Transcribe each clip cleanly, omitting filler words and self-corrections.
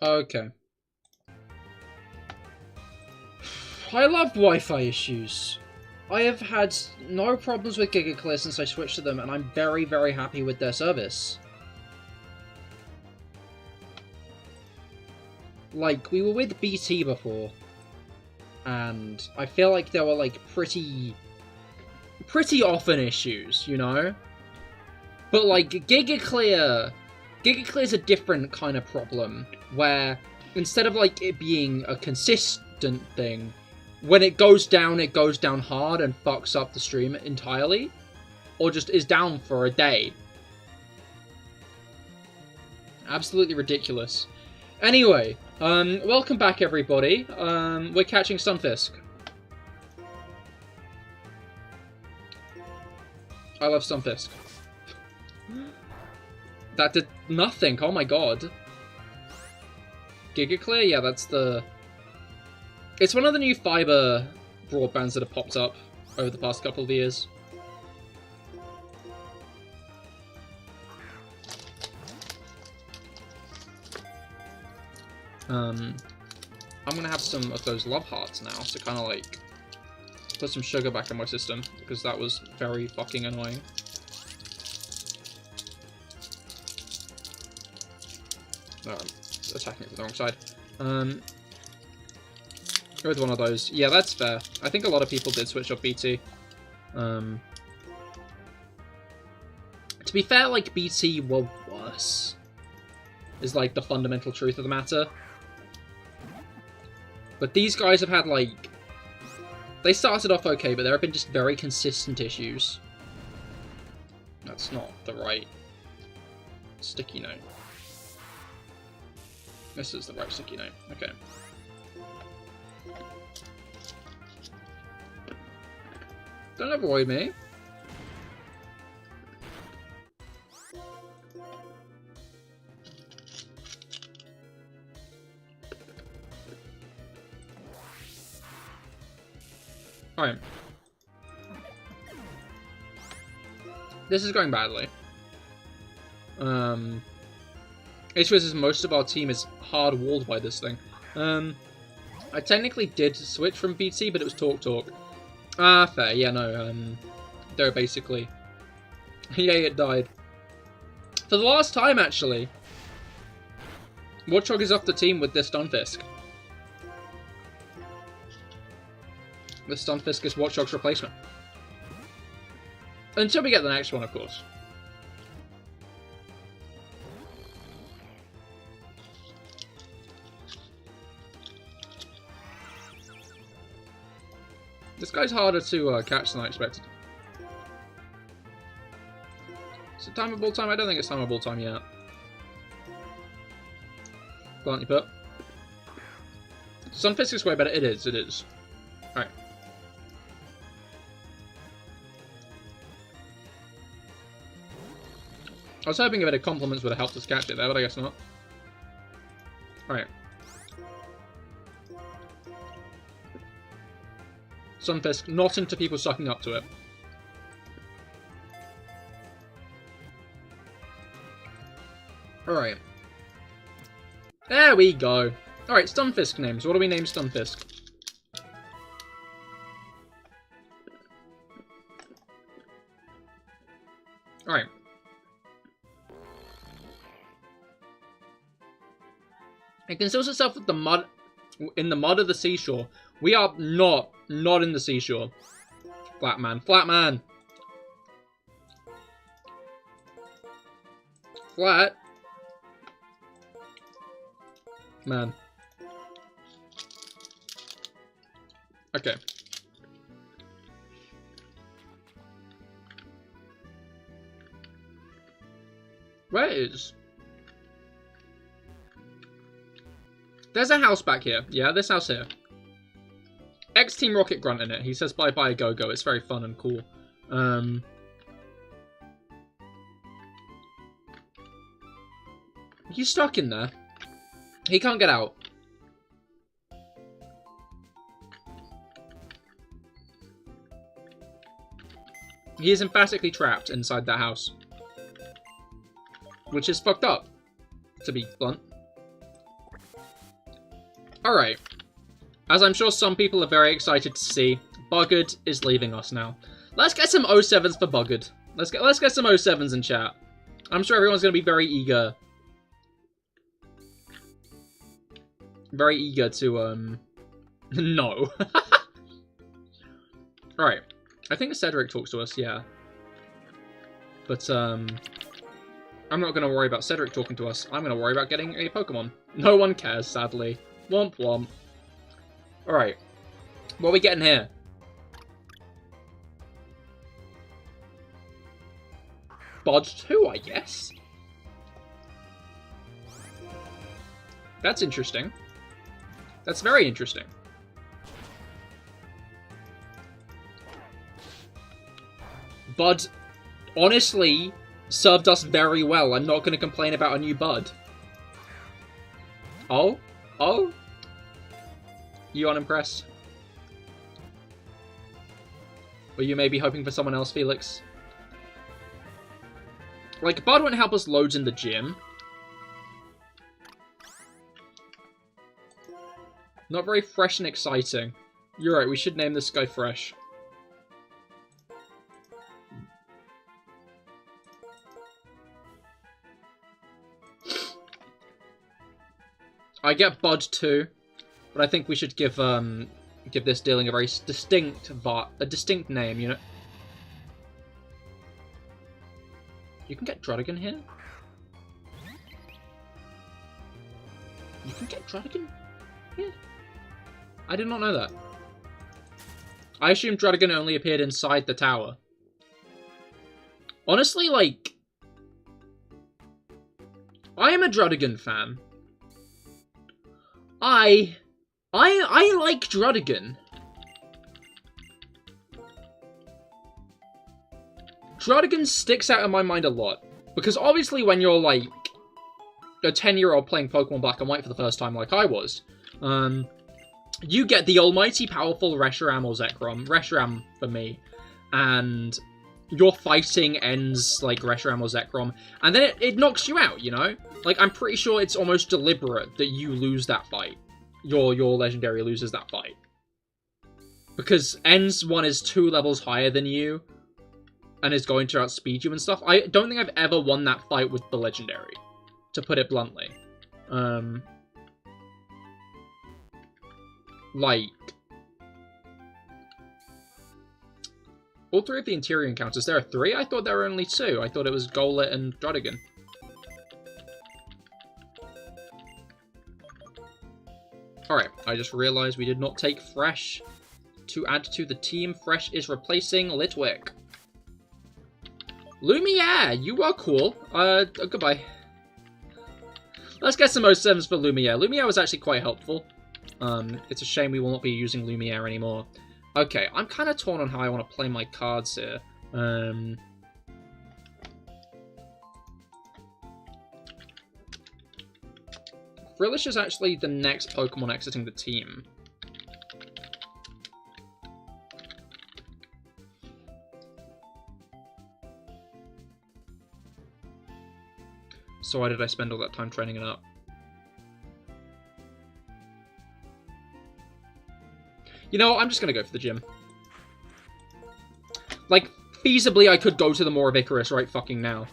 Okay. I love Wi-Fi issues. I have had no problems with GigaClear since I switched to them, and I'm very, very happy with their service. Like, we were with BT before, and I feel like there were, like, pretty often issues, you know? But, like, GigaClear's a different kind of problem, where instead of, like, it being a consistent thing, when it goes down hard and fucks up the stream entirely, or just is down for a day. Absolutely ridiculous. Anyway, welcome back, everybody. We're catching Stunfisk. I love Stunfisk. That did nothing. Oh my god. GigaClear? Yeah, that's the... It's one of the new fiber broadbands that have popped up over the past couple of years. I'm gonna have some of those love hearts now to kind of like put some sugar back in my system, because that was very fucking annoying. Oh, I'm attacking it from the wrong side. Go with one of those. Yeah, that's fair. I think a lot of people did switch off BT. To be fair, like, BT were worse, is like the fundamental truth of the matter. But these guys have had, like... They started off okay, but there have been just very consistent issues. That's not the right sticky note. This is the right sticky note. Okay. Don't avoid me. Alright. This is going badly. It's because most of our team is hard-walled by this thing. I technically did switch from BT, but it was Talk. Ah, fair. Yeah, no, they're basically... yeah, it died. For the last time, actually. Watchdog is off the team with this Stunfisk. The Stunfisk is Watchdog's replacement. Until we get the next one, of course. This guy's harder to catch than I expected. Is it timeable time? I don't think it's timeable time yet. Plant you put. Stunfisk is way better. It is. Alright. I was hoping a bit of compliments would have helped us catch it there, but I guess not. Alright. Stunfisk, not into people sucking up to it. Alright. There we go. Alright, Stunfisk names. What do we name Stunfisk? Alright. It conceals itself with the mud, in the mud of the seashore. We are not in the seashore. Flat man. Flat. Man. Okay. Where is... There's a house back here. Yeah, this house here. X-Team Rocket Grunt in it. He says bye-bye go-go. It's very fun and cool. He's stuck in there. He can't get out. He is emphatically trapped inside that house. Which is fucked up, to be blunt. Alright. As I'm sure some people are very excited to see, Bugged is leaving us now. Let's get some 07s for Bugged. Let's get some 07s in chat. I'm sure everyone's going to be very eager. Very eager to, no. Alright. I think Cedric talks to us, yeah. But, I'm not going to worry about Cedric talking to us. I'm going to worry about getting a Pokemon. No one cares, sadly. Womp womp. Alright. What are we getting here? Bud 2, I guess? That's interesting. That's very interesting. Bud, honestly, served us very well. I'm not going to complain about a new Bud. Oh? Oh? You unimpressed? Were you maybe hoping for someone else, Felix? Like, Bud won't help us loads in the gym. Not very fresh and exciting. You're right, we should name this guy Fresh. I get Bud 2, but I think we should give this dealing a very distinct name, you know? You can get Druddigan here? You can get Druddigan here? I did not know that. I assumed Druddigan only appeared inside the tower. Honestly, like, I am a Druddigan fan. I like Druddigan. Druddigan sticks out in my mind a lot. Because obviously when you're, like, a 10-year-old playing Pokemon Black and White for the first time like I was, you get the almighty powerful Reshiram or Zekrom. Reshiram for me. And your fighting ends like Reshiram or Zekrom. And then it knocks you out, you know? Like, I'm pretty sure it's almost deliberate that you lose that fight. Your legendary loses that fight. Because Ends 1 is 2 levels higher than you, and is going to outspeed you and stuff. I don't think I've ever won that fight with the legendary, to put it bluntly. Like, all 3 of the interior encounters, there are 3? I thought there were only 2. I thought it was Golett and Druddigan. Alright, I just realized we did not take Fresh to add to the team. Fresh is replacing Litwick. Lumiere, you are cool. Goodbye. Let's get some 07s for Lumiere. Lumiere was actually quite helpful. It's a shame we will not be using Lumiere anymore. Okay, I'm kind of torn on how I want to play my cards here. Frillish is actually the next Pokemon exiting the team. So why did I spend all that time training it up? You know, I'm just gonna go for the gym. Like, feasibly I could go to the Maw of Icarus right fucking now.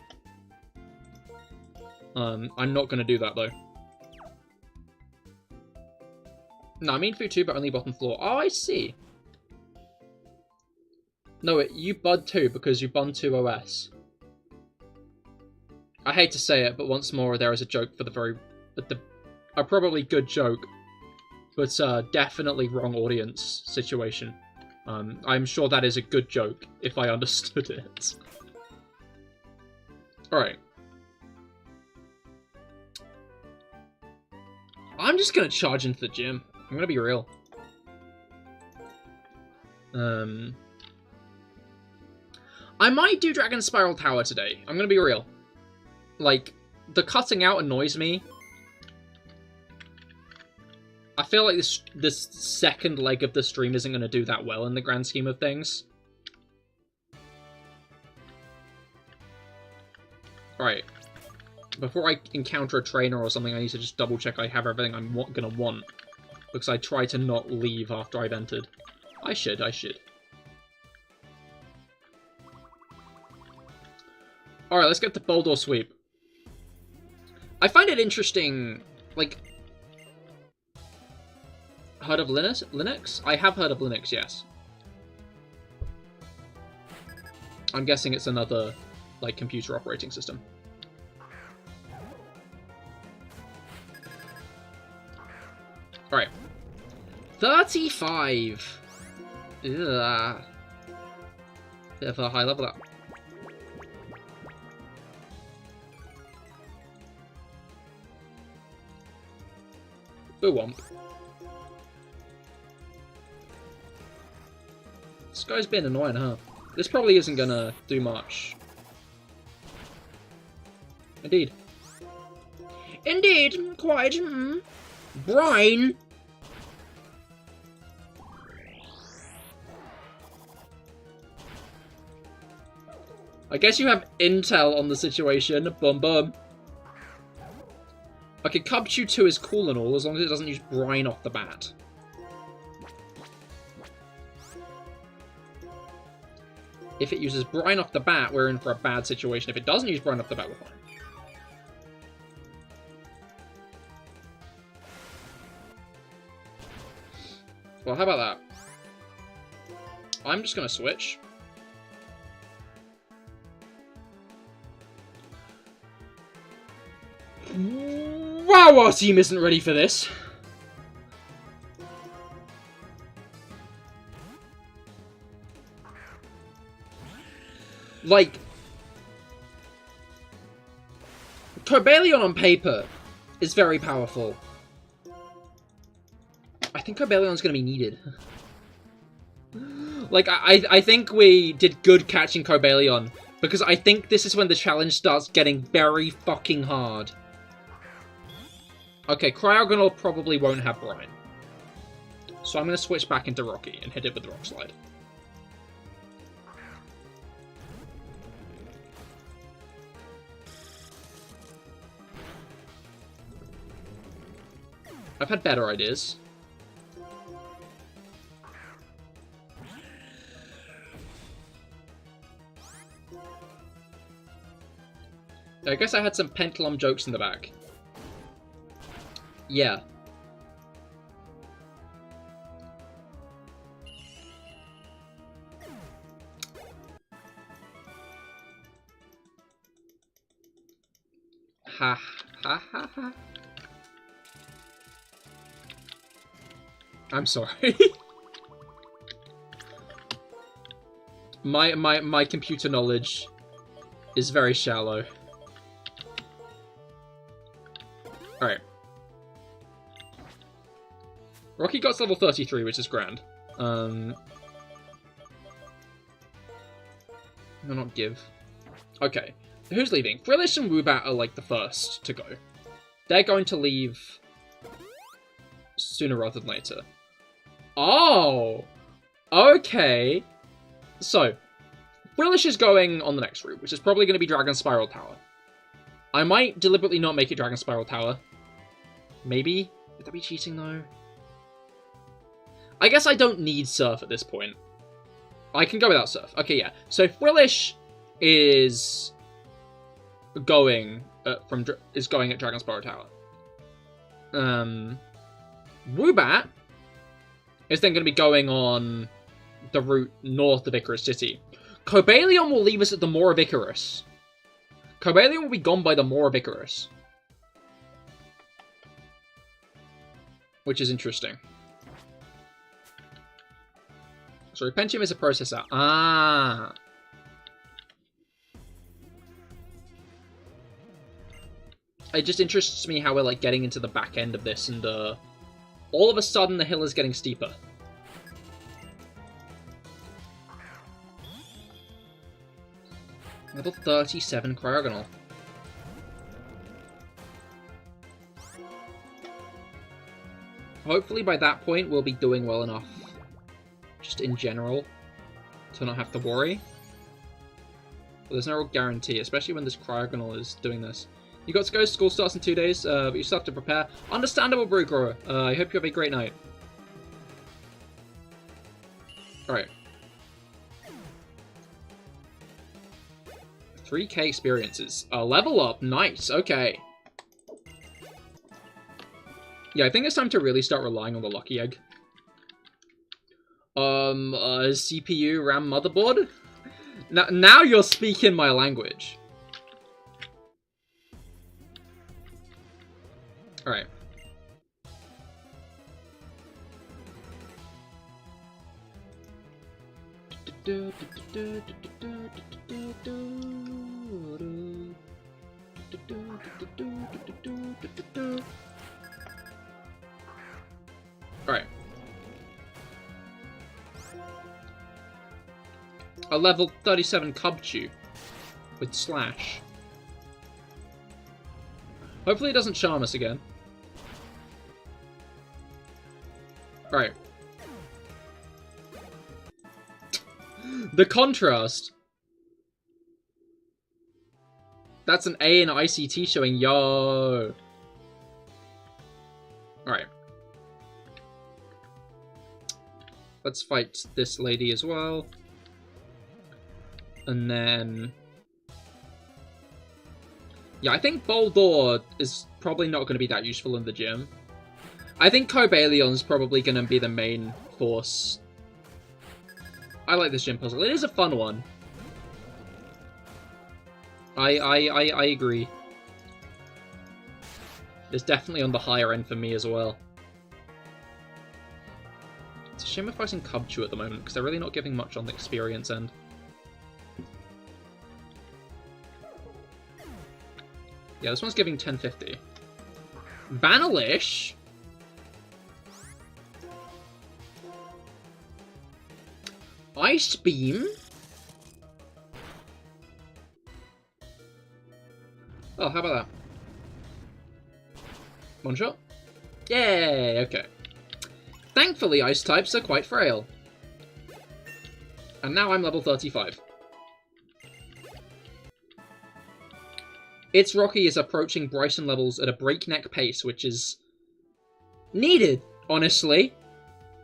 I'm not gonna do that though. No, I mean VTuber, only bottom floor. Oh, I see. No, you Bud 2 because you Bun 2 OS. I hate to say it, but once more there is a joke for a probably good joke, but definitely wrong audience situation. I'm sure that is a good joke, if I understood it. Alright. I'm just gonna charge into the gym. I'm gonna be real. I might do Dragon Spiral Tower today. I'm gonna be real. Like, the cutting out annoys me. I feel like this second leg of the stream isn't gonna do that well in the grand scheme of things. Alright. Before I encounter a trainer or something, I need to just double check I have everything I'm gonna want. because I try to not leave after I've entered. I should. Alright, let's get the Boldor Sweep. I find it interesting, like... Heard of Linux? I have heard of Linux, yes. I'm guessing it's another, like, computer operating system. Alright. 35! Ugh. Bit of a high level up. Boo-womp. This guy's been annoying, huh? This probably isn't gonna do much. Indeed. Indeed, quite. Brine! I guess you have intel on the situation. Bum bum. Okay, Cubchew 2 is cool and all, as long as it doesn't use brine off the bat. If it uses brine off the bat, we're in for a bad situation. If it doesn't use brine off the bat, we're fine. Well, how about that? I'm just going to switch. Wow, our team isn't ready for this. Like, Cobalion on paper is very powerful. I think Cobalion's going to be needed. Like, I think we did good catching Cobalion, because I think this is when the challenge starts getting very fucking hard. Okay, Cryogonal probably won't have Brine. So I'm going to switch back into Rocky and hit it with the Rock Slide. I've had better ideas. I guess I had some Pendulum jokes in the back. Yeah. Ha ha ha ha. I'm sorry. my computer knowledge is very shallow. Alright. Rocky got to level 33, which is grand. No, not give. Okay. Who's leaving? Frillish and Woobat are like the first to go. They're going to leave sooner rather than later. Oh! Okay. So, Frillish is going on the next route, which is probably going to be Dragon Spiral Tower. I might deliberately not make it Dragon Spiral Tower. Maybe? Would that be cheating, though? I guess I don't need Surf at this point. I can go without Surf. Okay, yeah. So Frillish is going at Dragon Spiral Tower. Woobat is then going to be going on the route north of Icarus City. Cobalion will leave us at the Maw of Icarus. Cobalion will be gone by the Maw of Icarus. Which is interesting. Sorry, Pentium is a processor. Ah. It just interests me how we're like getting into the back end of this, and all of a sudden the hill is getting steeper. Level 37 Cryogonal. Hopefully by that point we'll be doing well enough, just in general, to not have to worry. But there's no real guarantee, especially when this Cryogonal is doing this. You got to go. School starts in 2 days, but you still have to prepare. Understandable, brew grower. I hope you have a great night. Alright. 3k experiences. Level up. Nice. Okay. Yeah, I think it's time to really start relying on the lucky egg. CPU, RAM, motherboard? Now you're speaking my language. Alright. Alright. A level 37 Cubchew with Slash. Hopefully it doesn't charm us again. Right. The contrast. That's an A in ICT showing, yo. Alright. Let's fight this lady as well. And then... yeah, I think Boldor is probably not going to be that useful in the gym. I think Cobaleon's probably going to be the main force. I like this gym puzzle. It is a fun one. I agree. It's definitely on the higher end for me as well. It's a shame we're fighting Cubchew at the moment, because they're really not giving much on the experience end. Yeah, this one's giving 1050. Vanillish? Ice Beam? Oh, how about that? One shot? Yay, okay. Thankfully, ice types are quite frail. And now I'm level 35. Its Rocky is approaching Bryson levels at a breakneck pace, which is needed, honestly.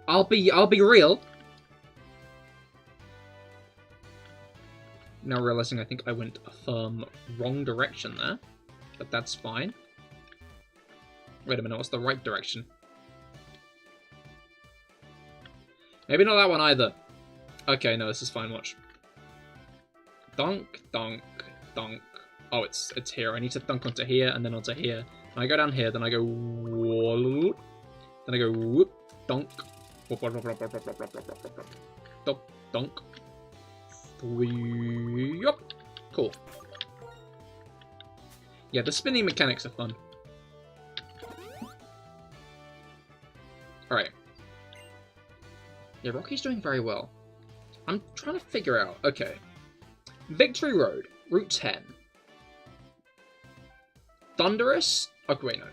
I'll be real. Now realizing I think I went a firm wrong direction there, but that's fine. Wait a minute, what's the right direction? Maybe not that one either. Okay, no, this is fine, watch. Dunk, dunk, dunk. Oh, it's here. I need to dunk onto here and then onto here. And I go down here, then I go whoop, then I go whoop, dunk, dunk, dunk. Yup. Cool. Yeah, the spinning mechanics are fun. Alright. Yeah, Rocky's doing very well. I'm trying to figure out... okay. Victory Road, Route 10. Thunderous... oh, wait, no.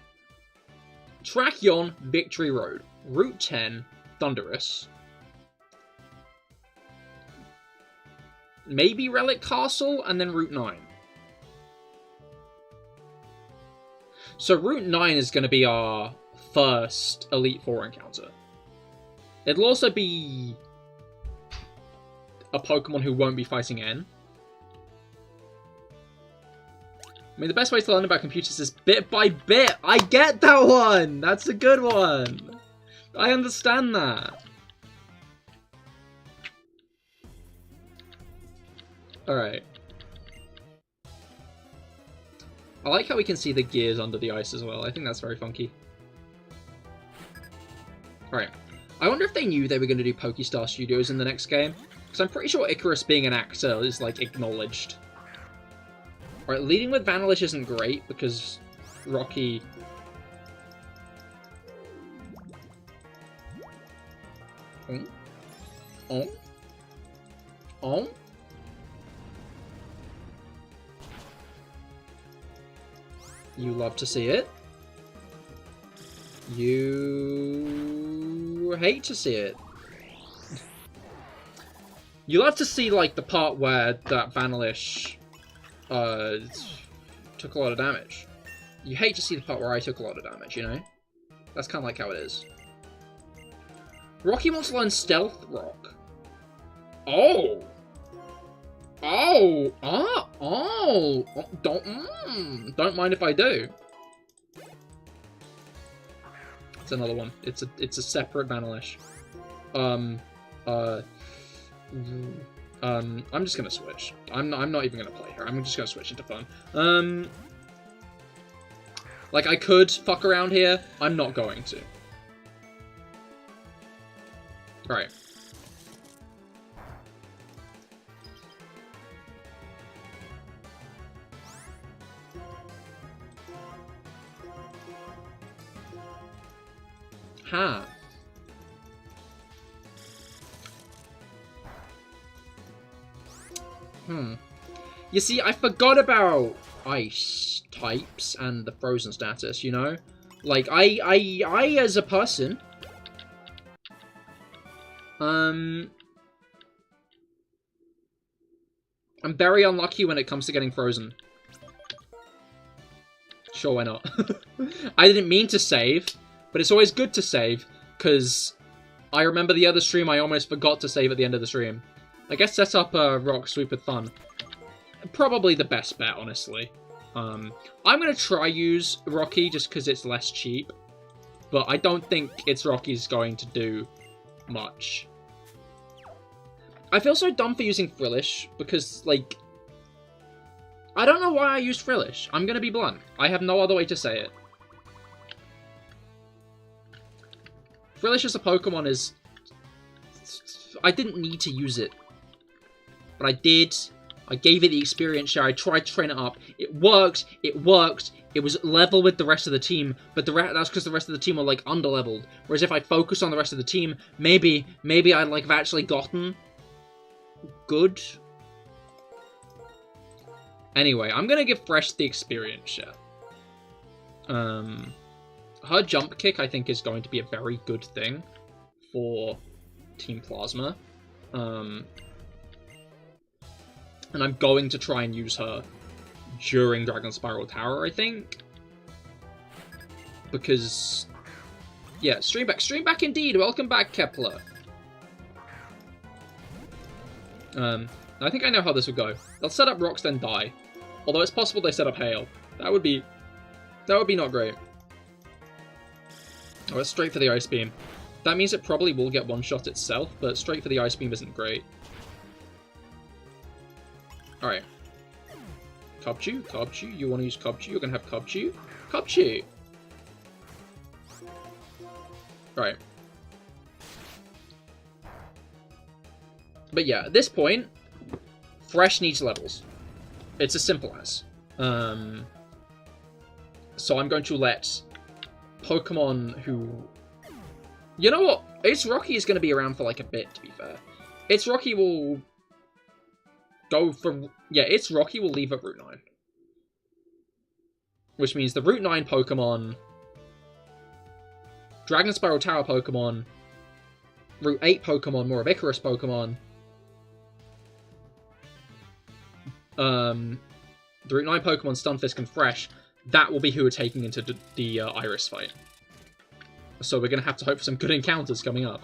Trachyon, Victory Road, Route 10, Thunderous. Maybe Relic Castle, and then Route 9. So Route 9 is going to be our first Elite Four encounter. It'll also be a Pokemon who won't be fighting N. I mean, the best way to learn about computers is bit by bit. I get that one! That's a good one! I understand that. Alright. I like how we can see the gears under the ice as well. I think that's very funky. Alright. I wonder if they knew they were going to do Pokestar Studios in the next game. Because I'm pretty sure Icarus being an actor is, like, acknowledged. Alright, leading with Vanillish isn't great because Rocky... You love to see it. You hate to see it. You love to see, like, the part where that Vanillish took a lot of damage. You hate to see the part where I took a lot of damage, you know? That's kind of like how it is. Rocky wants to learn Stealth Rock. Oh! Oh! Ah! Oh! Don't mind if I do. It's another one. It's a separate Vanillish. I'm just gonna switch. I'm not even gonna play her. I'm just gonna switch into fun. Like, I could fuck around here. I'm not going to. Alright. Ha. You see, I forgot about ice types and the frozen status, you know? Like, I as a person, I'm very unlucky when it comes to getting frozen. Sure, why not? I didn't mean to save, but it's always good to save, because I remember the other stream I almost forgot to save at the end of the stream. I guess set up Rock Sweep with Fun. Probably the best bet, honestly. I'm going to try use Rocky just because it's less cheap, but I don't think its Rocky's going to do much. I feel so dumb for using Frillish, because, like, I don't know why I used Frillish. I'm going to be blunt. I have no other way to say it. Frillish as a Pokemon is... I didn't need to use it, but I did. I gave it the experience share. I tried to train it up. It worked. It worked. It was level with the rest of the team, but that's because the rest of the team were, like, underleveled. Whereas if I focused on the rest of the team, maybe I'd, like, have actually gotten good. Anyway, I'm gonna give Fresh the experience share. Her jump kick, I think, is going to be a very good thing for Team Plasma. And I'm going to try and use her during Dragon Spiral Tower, I think. Because, yeah, stream back indeed. Welcome back, Kepler. I think I know how this would go. They'll set up rocks, then die. Although it's possible they set up hail. That would be not great. Oh, it's straight for the Ice Beam. That means it probably will get one-shot itself, but straight for the Ice Beam isn't great. Alright. Cubchoo, you want to use Cubchoo? You're going to have Cubchoo? Cubchoo! Alright. But yeah, at this point, Fresh needs levels. It's as simple as. So I'm going to let Pokemon who... You know what? Its Rocky is going to be around for, like, a bit, to be fair. Its Rocky will... go for... Yeah, its Rocky will leave at Route 9. Which means the Route 9 Pokemon... Dragon Spiral Tower Pokemon... Route 8 Pokemon, more of Icarus Pokemon... the Route 9 Pokemon, Stunfisk and Fresh, that will be who we're taking into the Iris fight. So we're going to have to hope for some good encounters coming up.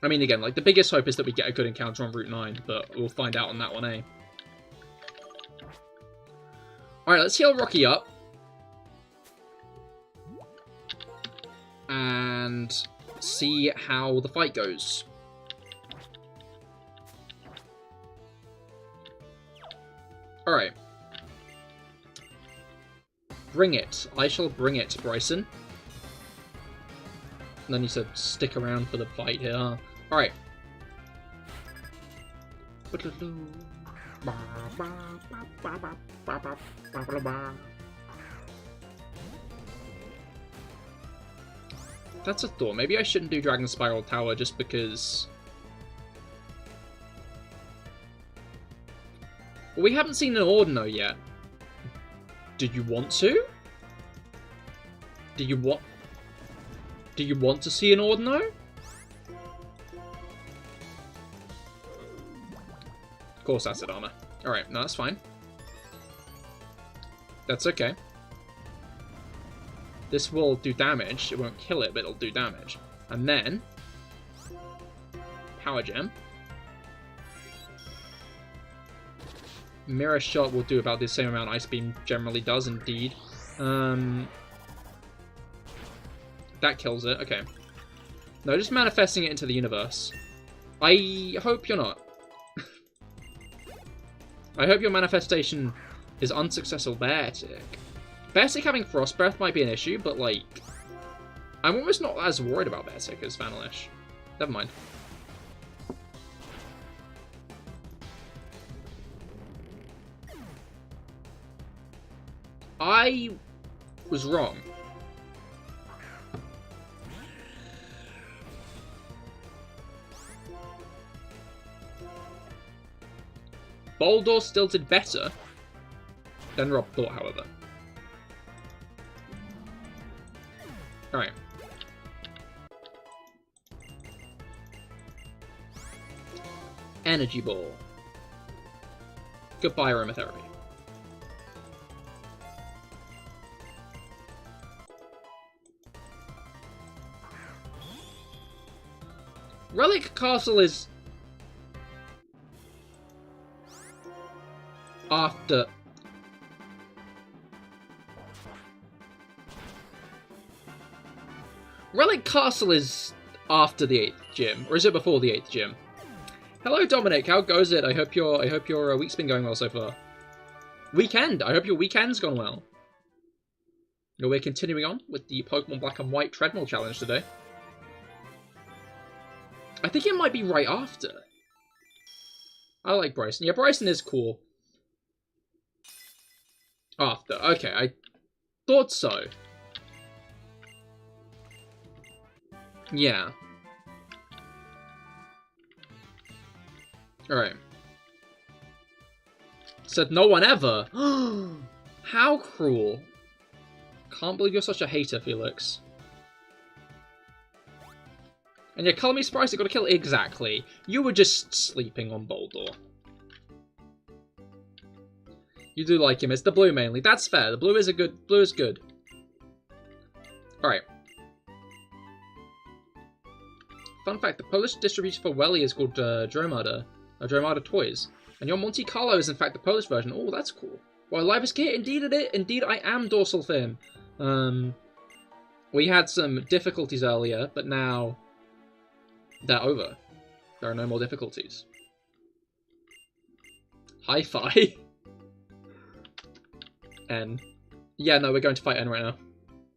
I mean, again, like, the biggest hope is that we get a good encounter on Route 9, but we'll find out on that one, eh? Alright, let's heal Rocky up. And see how the fight goes. Alright. Bring it. I shall bring it, Bryson. And then you said stick around for the fight here, huh? Alright. That's a thought. Maybe I shouldn't do Dragon Spiral Tower just because... Well, we haven't seen an Ordino yet. Did you want to? Do you want to see an Ordino? Of course, acid armor. Alright, no, that's fine. That's okay. This will do damage. It won't kill it, but it'll do damage. And then... Power Gem. Mirror Shot will do about the same amount Ice Beam generally does, indeed. That kills it. Okay. No, just manifesting it into the universe. I hope you're not. I hope your manifestation is unsuccessful. Beartic. Beartic having Frost Breath might be an issue, but, like... I'm almost not as worried about Beartic as Vanillish. Never mind. I was wrong. Boldor still did better than Rob thought, however. Alright. Energy Ball. Goodbye, aromatherapy. Relic Castle is... after... Relic Castle is after the 8th gym, or is it before the 8th gym? Hello, Dominic. How goes it? I hope your week's been going well so far. Weekend. I hope your weekend's gone well. We're continuing on with the Pokemon Black and White Treadmill Challenge today. I think it might be right after. I like Bryson. Yeah, Bryson is cool. After. Okay, I thought so. Yeah. Alright. Said no one ever. How cruel. Can't believe you're such a hater, Felix. And yeah, color me surprised it got a kill. Exactly. You were just sleeping on Boldor. You do like him. It's the blue mainly. That's fair. The blue is good. Blue is good. Alright. Fun fact, the Polish distribution for Welly is called Dromada. Dromada Toys. And your Monte Carlo is in fact the Polish version. Oh, that's cool. Well, live is Cahir. Indeed I am Dorsal Fin. We had some difficulties earlier, but now they're over. There are no more difficulties. Hi-fi. N. Yeah, no, we're going to fight N right now.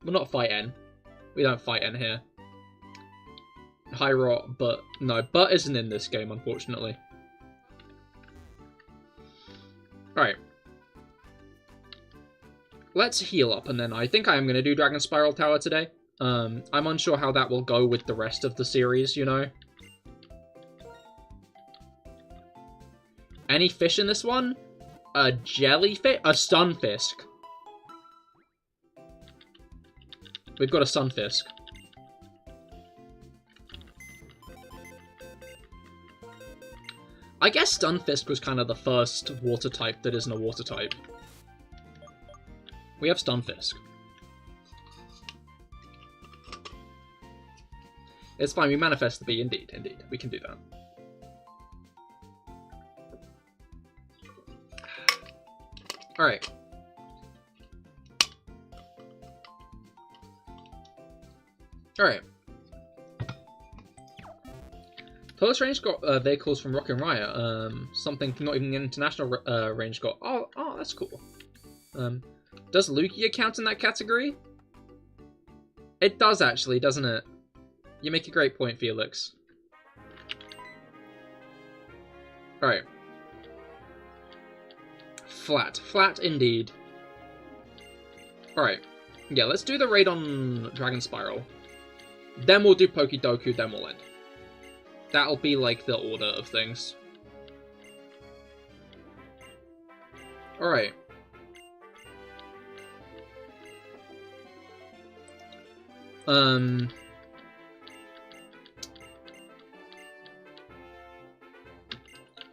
Well, not fight N. We don't fight N here. High Rot, but no, but isn't in this game, unfortunately. Alright. Let's heal up, and then I think I am going to do Dragon Spiral Tower today. I'm unsure how that will go with the rest of the series, you know? Any fish in this one? A jellyfish? A sunfisk. We've got a sunfisk. I guess Stunfisk was kind of the first water type that isn't a water type. We have Stunfisk. It's fine, we manifest the bee, indeed. We can do that. Alright. Alright. Polish range got vehicles from Rock and Riot. Something not even international range got. Oh, that's cool. Does Lugia count in that category? It does actually, doesn't it? You make a great point, Felix. Alright. Flat indeed. Alright. Yeah, let's do the raid on Dragon Spiral. Then we'll do Pokedoku, then we'll end. That'll be like the order of things. Alright.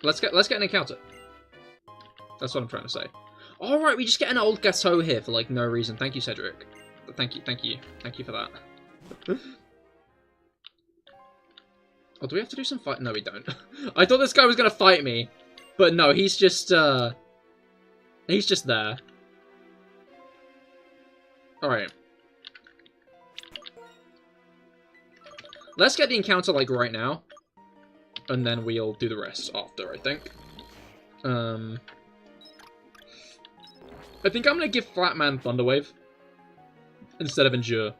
Let's get an encounter. That's what I'm trying to say. Alright, we just get an old gâteau here for, like, no reason. Thank you, Cedric. Thank you, thank you. Thank you for that. Oh, do we have to do some fight? No, we don't. I thought this guy was gonna fight me. But no, he's just there. Alright. Let's get the encounter, like, right now. And then we'll do the rest after, I think. I think I'm gonna give Flatman Thunderwave instead of Endure.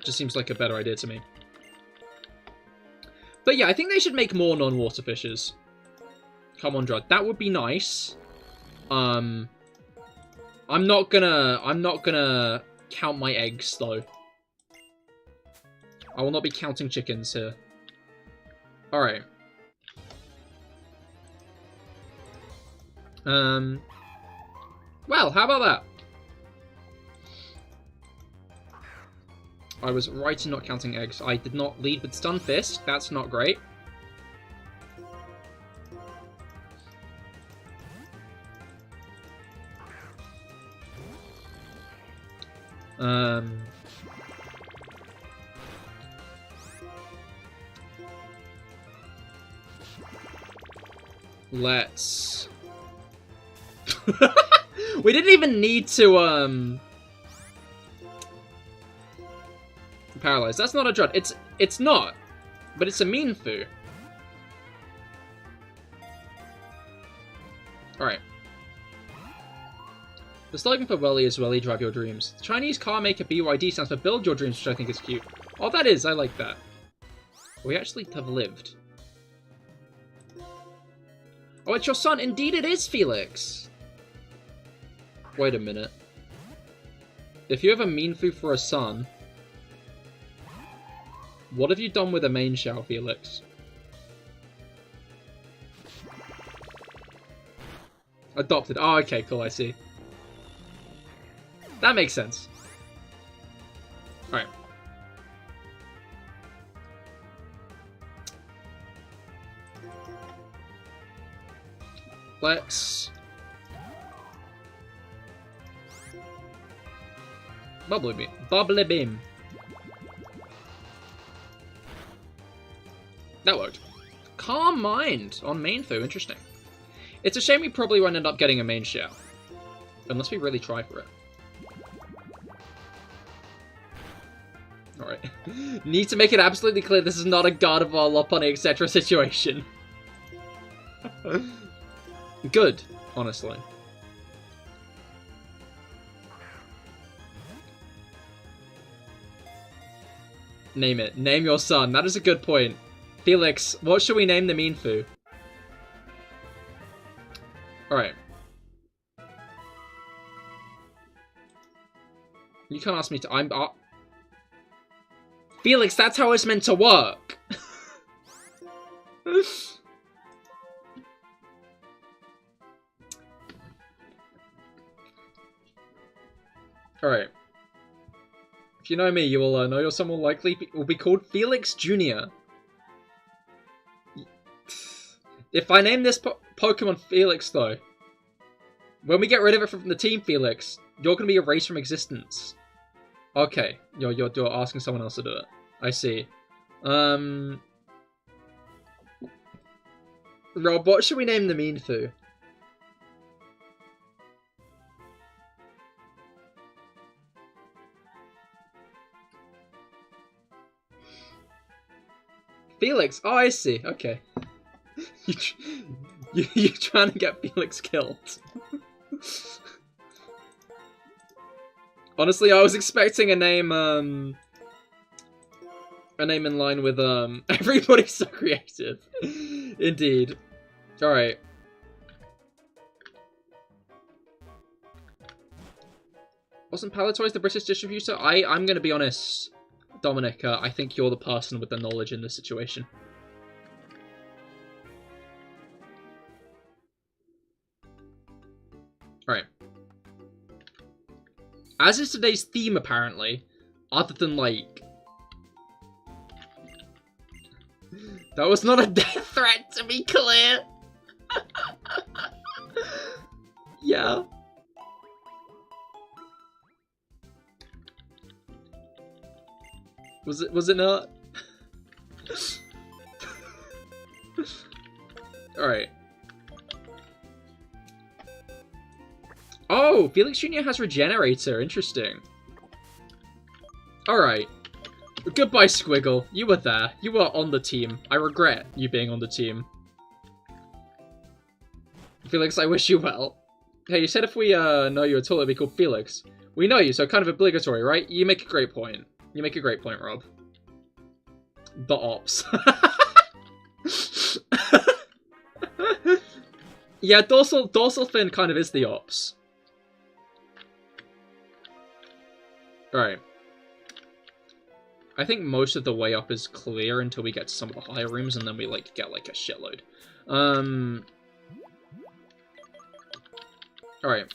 Just seems like a better idea to me. But yeah, I think they should make more non-water fishes. Come on, Drud. That would be nice. I'm not gonna count my eggs though. I will not be counting chickens here. Alright. Well, how about that? I was right in not counting eggs. I did not lead with Stun Fist. That's not great. Let's... We didn't even need to, paralyze. That's not a Drud. It's not. But it's a mean foo. Alright. The slogan for Welly is Welly Drive Your Dreams. The Chinese car maker BYD stands for Build Your Dreams, which I think is cute. Oh, that is. I like that. We actually have lived. Oh, it's your son. Indeed it is, Felix. Wait a minute. If you have a mean foo for a son, what have you done with a main Xiao, Felix? Adopted. Oh, okay, cool, I see. That makes sense. Alright. Let's... Bubbly Beam. Bubbly Beam. That worked. Calm Mind on main foo. Interesting. It's a shame we probably won't end up getting a main Xiao. Unless we really try for it. Alright. Need to make it absolutely clear this is not a Gardevoir, Lopunny, etc. situation. Good, honestly. Name it. Name your son. That is a good point. Felix, what should we name the mean foo? Alright. You can't ask me to... Felix, that's how it's meant to work! Alright. If you know me, you will know your son will likely be called Felix Jr. If I name this Pokemon Felix, though, when we get rid of it from the team, Felix, you're going to be erased from existence. Okay, you're asking someone else to do it. I see. Rob, what should we name the mean foo? Felix? Oh, I see. Okay. You're trying to get Felix killed. Honestly, I was expecting a name in line with, everybody's so creative. Indeed. Alright. Wasn't Palatoys the British distributor? I'm gonna be honest, Dominic, I think you're the person with the knowledge in this situation. Alright. As is today's theme, apparently, other than, like... That was not a death threat, to be clear! Yeah. Was it not? Alright. Oh, Felix Jr. has Regenerator. Interesting. Alright. Goodbye, Squiggle. You were there. You were on the team. I regret you being on the team. Felix, I wish you well. Hey, you said if we know you at all, it'd be called Felix. We know you, so kind of obligatory, right? You make a great point. You make a great point, Rob. The ops. Yeah, dorsal fin kind of is the ops. Alright. I think most of the way up is clear until we get to some of the higher rooms, and then we, like, get, like, a shitload. Alright.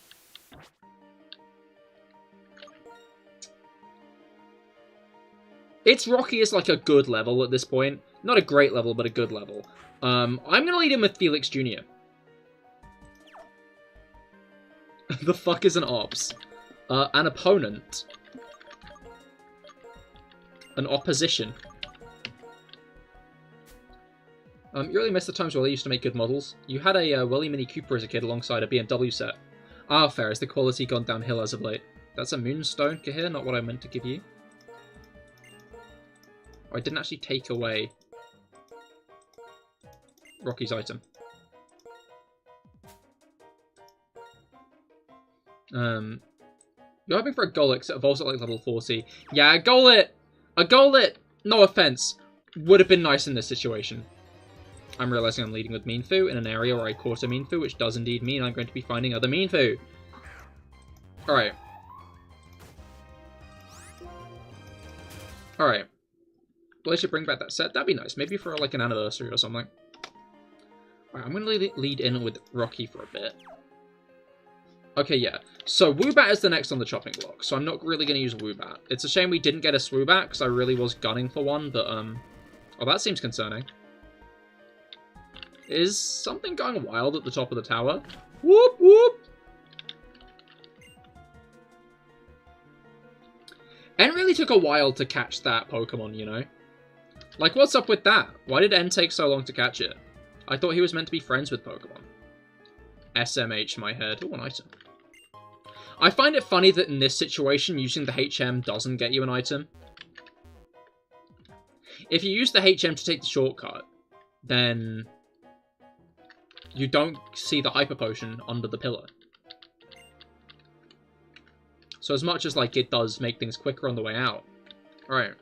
It's Rocky is, like, a good level at this point. Not a great level, but a good level. I'm gonna lead him with Felix Jr. The fuck is an ops? An opponent. An opposition. You really missed the times where they used to make good models. You had a Willy Mini Cooper as a kid alongside a BMW set. Ah, fair. Has the quality gone downhill as of late? That's a Moonstone, Cahir, not what I meant to give you. Oh, I didn't actually take away Rocky's item. You're hoping for a Golix that evolves at like level 40. Yeah, a Golett! A Golett! No offense. Would have been nice in this situation. I'm realizing I'm leading with Meanfu in an area where I caught a Meanfu, which does indeed mean I'm going to be finding other Meanfu. Alright. Alright. Well, I should bring back that set. That'd be nice. Maybe for like an anniversary or something. Alright, I'm going to lead in with Rocky for a bit. Okay, yeah. So, Woobat is the next on the chopping block, so I'm not really going to use Woobat. It's a shame we didn't get a Swoobat, because I really was gunning for one, but, oh, that seems concerning. Is something going wild at the top of the tower? Whoop, whoop! N really took a while to catch that Pokemon, you know? Like, what's up with that? Why did N take so long to catch it? I thought he was meant to be friends with Pokemon. SMH in my head. Oh, an item. I find it funny that in this situation, using the HM doesn't get you an item. If you use the HM to take the shortcut, then you don't see the Hyper Potion under the pillar. So as much as, like, it does make things quicker on the way out. Alright.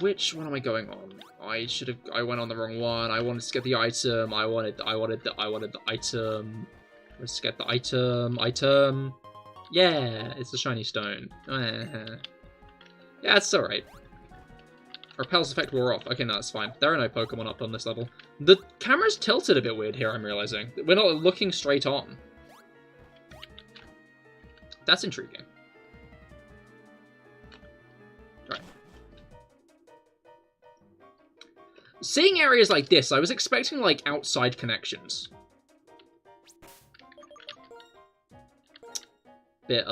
Which one am I going on? I went on the wrong one. I wanted to get the item. I wanted the item. Let's get the item. Yeah, it's the shiny stone. Yeah, it's alright. Repel's effect wore off. Okay, no, that's fine. There are no Pokemon up on this level. The camera's tilted a bit weird here, I'm realizing. We're not looking straight on. That's intriguing. Right. Seeing areas like this, I was expecting, like, outside connections. Bit,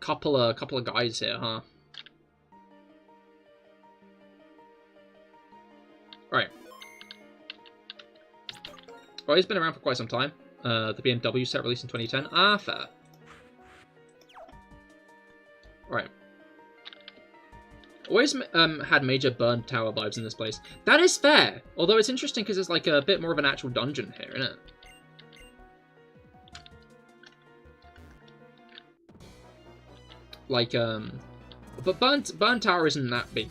couple of guys here, huh? Right. Well, he's been around for quite some time. The BMW set released in 2010. Ah, fair. Right. Always had major burned tower vibes in this place. That is fair! Although it's interesting because it's like a bit more of an actual dungeon here, isn't it? Like, but Burn Tower isn't that big.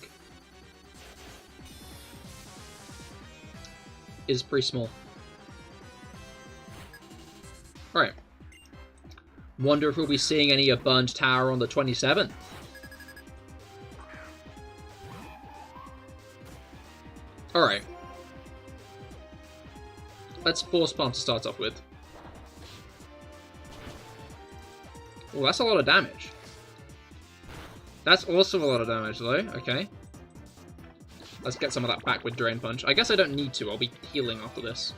Is pretty small. Alright. Wonder if we'll be seeing any of Burned Tower on the 27th. Alright. Let's Force Palm to start off with. Oh, that's a lot of damage. That's also a lot of damage, though. Okay. Let's get some of that back with Drain Punch. I guess I don't need to. I'll be healing after this.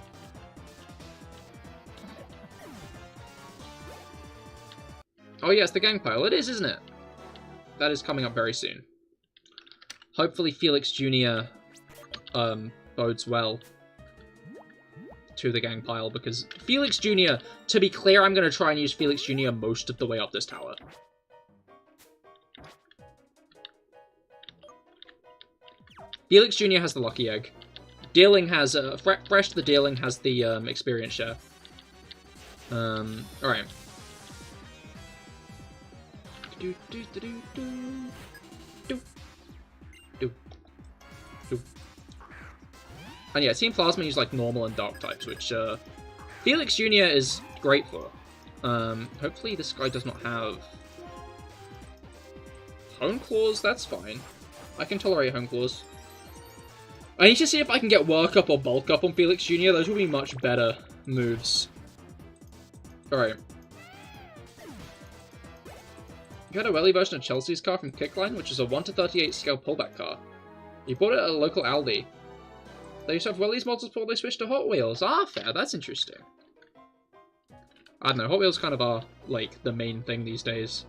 Oh yeah, it's the gang pile. It is, isn't it? That is coming up very soon. Hopefully Felix Jr. Bodes well to the gang pile, because Felix Jr., to be clear, I'm going to try and use Felix Jr. most of the way up this tower. Felix Jr. has the lucky egg. Deerling has, Fresh the Deerling has the experience share. Alright. And yeah, Team Plasma use like normal and dark types, which Felix Jr. is great for. Hopefully this guy does not have Hone Claws. That's fine. I can tolerate Hone Claws. I need to see if I can get Work Up or Bulk Up on Felix Jr. Those will be much better moves. Alright. You had a welly version of Chelsea's car from Kickline, which is a 1:38 scale pullback car. You bought it at a local Aldi. They used to have wellies models before they switched to Hot Wheels. Ah, fair. That's interesting. I don't know. Hot Wheels kind of are, like, the main thing these days.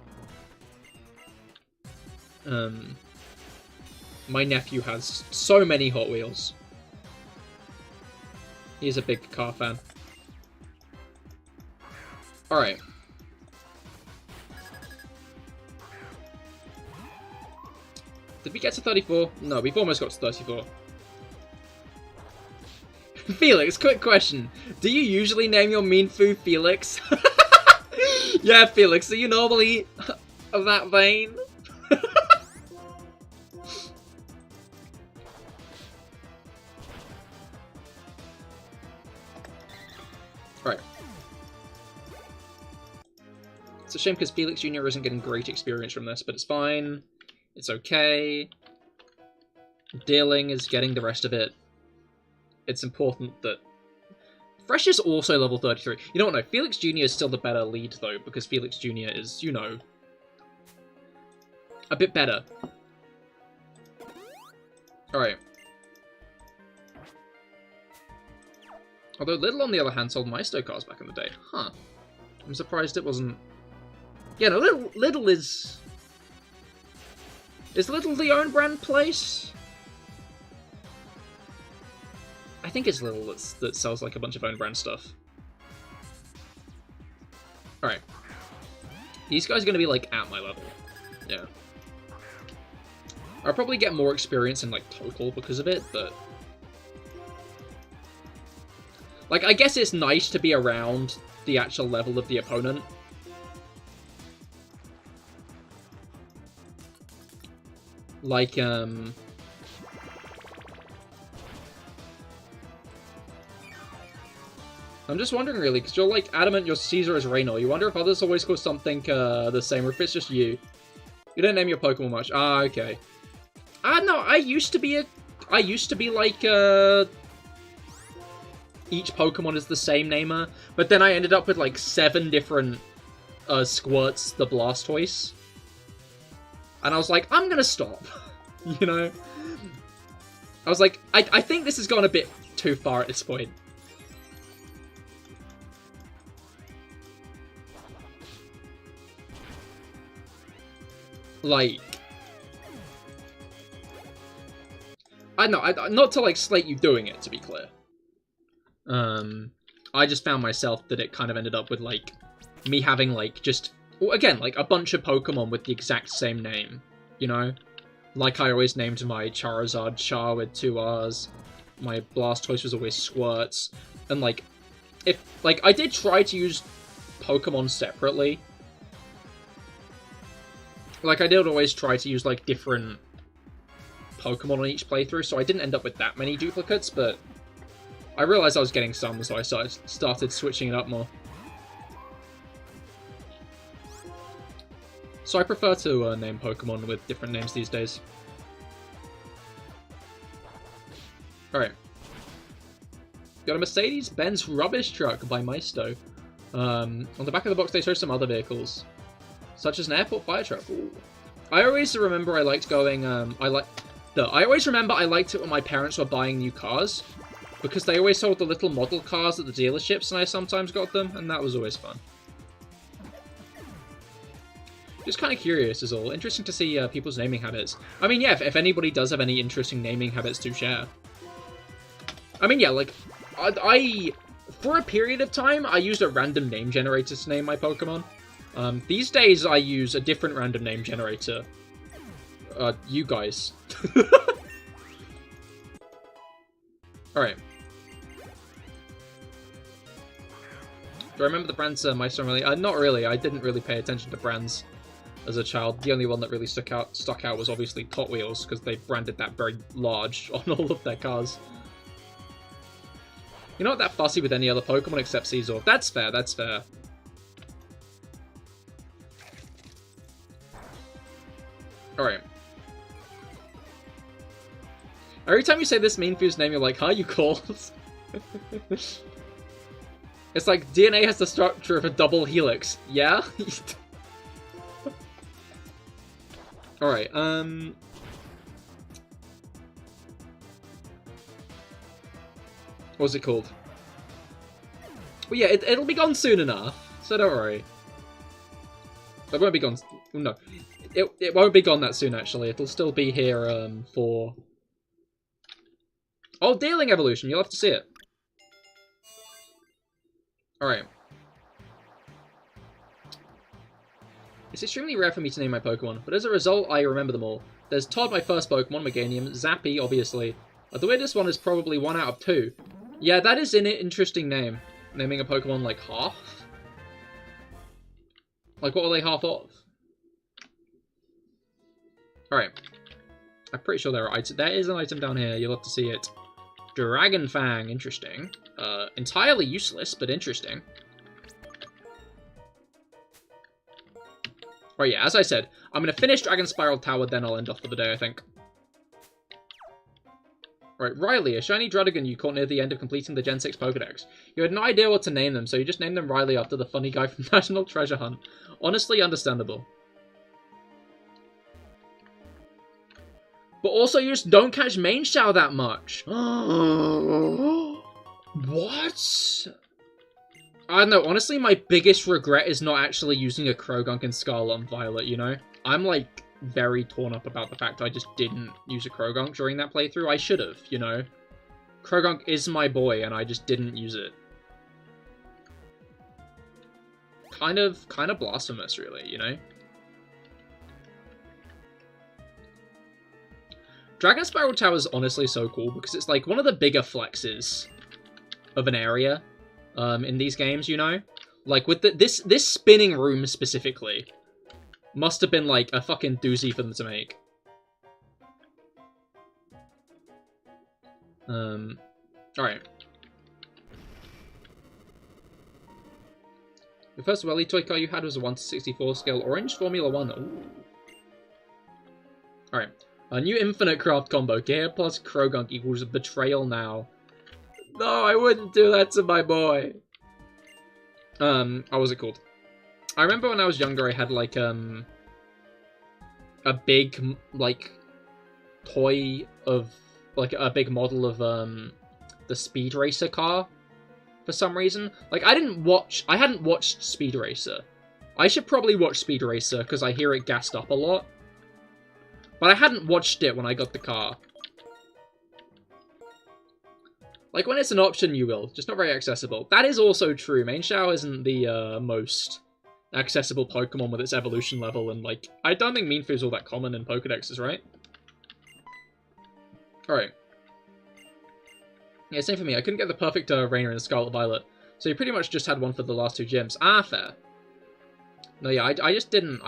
My nephew has so many Hot Wheels. He's a big car fan. Alright. Did we get to 34? No, we've almost got to 34. Felix, quick question. Do you usually name your mean foo Felix? Yeah, Felix, are you normally of that vein? Right. It's a shame because Felix Jr. isn't getting great experience from this, but it's fine. It's okay. Deerling is getting the rest of it. It's important that... Fresh is also level 33. You know what, no, Felix Jr. is still the better lead, though, because Felix Jr. is, you know, a bit better. Alright. Although Little, on the other hand, sold Maisto cars back in the day. Huh. I'm surprised it wasn't... Yeah, no, Little is... Is Little the own brand place? I think it's Little that sells like a bunch of own brand stuff. Alright. These guys are going to be like at my level. Yeah. I'll probably get more experience in like total because of it, but... Like, I guess it's nice to be around the actual level of the opponent. Like, I'm just wondering, really, because you're, like, adamant your Caesar is Raynor. You wonder if others always call something the same, or if it's just you. You don't name your Pokemon much. Ah, okay. No, I used to be, like, each Pokemon is the same namer, but then I ended up with, like, 7 different, Squirts the Blastoise. And I was like, I'm gonna stop. You know? I was like, I think this has gone a bit too far at this point. Like... I know, not to, like, slate you doing it, to be clear. I just found myself that it kind of ended up with, like, me having, like, just... Well, again, like, a bunch of Pokemon with the exact same name, you know? Like I always named my Charizard Char with 2 R's, my Blastoise was always Squirts, and, like, if, like, I did try to use Pokemon separately. Like, I did always try to use, like, different Pokemon on each playthrough, so I didn't end up with that many duplicates, but I realized I was getting some, so I started switching it up more. So I prefer to name Pokemon with different names these days. Alright. Got a Mercedes-Benz rubbish truck by Maisto. On the back of the box they show some other vehicles, such as an airport fire truck. Ooh. I always remember I liked going, Though, I always remember I liked it when my parents were buying new cars, because they always sold the little model cars at the dealerships, and I sometimes got them, and that was always fun. Just kind of curious is all. Interesting to see people's naming habits. I mean, yeah, if anybody does have any interesting naming habits to share. I mean, yeah, like, for a period of time, I used a random name generator to name my Pokemon. These days, I use a different random name generator. You guys. Alright. Do I remember the brands Maestro really? Not really. I didn't really pay attention to brands as a child. The only one that really stuck out was obviously Hot Wheels, because they branded that very large on all of their cars. You're not that fussy with any other Pokemon except Caesar. That's fair, that's fair. Alright. Every time you say this Meanfew's name, you're like, huh, you called? It's like, DNA has the structure of a double helix. Yeah? Alright, what's it called? Well, yeah, it'll be gone soon enough, so don't worry. It won't be gone... No. It won't be gone that soon, actually. It'll still be here, for... Oh, Dealing Evolution! You'll have to see it. Alright. It's extremely rare for me to name my Pokemon, but as a result, I remember them all. There's Todd, my first Pokemon, Meganium, Zappy, obviously. The weirdest one is probably 1 out of 2. Yeah, that is an interesting name. Naming a Pokemon like half? Like, what are they half of? Alright. I'm pretty sure there is an item down here. You'll have to see it. Dragon Fang, interesting. Entirely useless, but interesting. Oh yeah, as I said, I'm going to finish Dragon Spiral Tower, then I'll end off for the day, I think. Right, Riley, a shiny Druddigon you caught near the end of completing the Gen 6 Pokedex. You had no idea what to name them, so you just named them Riley after the funny guy from National Treasure Hunt. Honestly, understandable. But also, you just don't catch Main Shao that much. What? I don't know, honestly, my biggest regret is not actually using a Krogunk in Scarlet and Violet, you know? I'm, like, very torn up about the fact I just didn't use a Krogunk during that playthrough. I should have, you know? Krogunk is my boy, and I just didn't use it. Kind of blasphemous, really, you know? Dragon Spiral Tower is honestly so cool, because it's, like, one of the bigger flexes of an area. In these games, you know? Like, with this spinning room specifically must have been, like, a fucking doozy for them to make. Alright. The first Welly toy car you had was a 1/64 scale orange Formula 1. Ooh. Alright. A new Infinite Craft combo. Cahir plus Krogunk equals Betrayal now. No, I wouldn't do that to my boy. What was it called? I remember when I was younger, I had, like, a big, like, toy of, like, a big model of, the Speed Racer car, for some reason. Like, I hadn't watched Speed Racer. I should probably watch Speed Racer, because I hear it gassed up a lot. But I hadn't watched it when I got the car. Like, when it's an option, you will. Just not very accessible. That is also true. Main Shao isn't the most accessible Pokemon with its evolution level, and, like, I don't think Meanfew's all that common in Pokedexes, right? Alright. Yeah, same for me. I couldn't get the perfect Rainer in Scarlet Violet, so you pretty much just had one for the last 2 gyms. Ah, fair. No, yeah, I just didn't.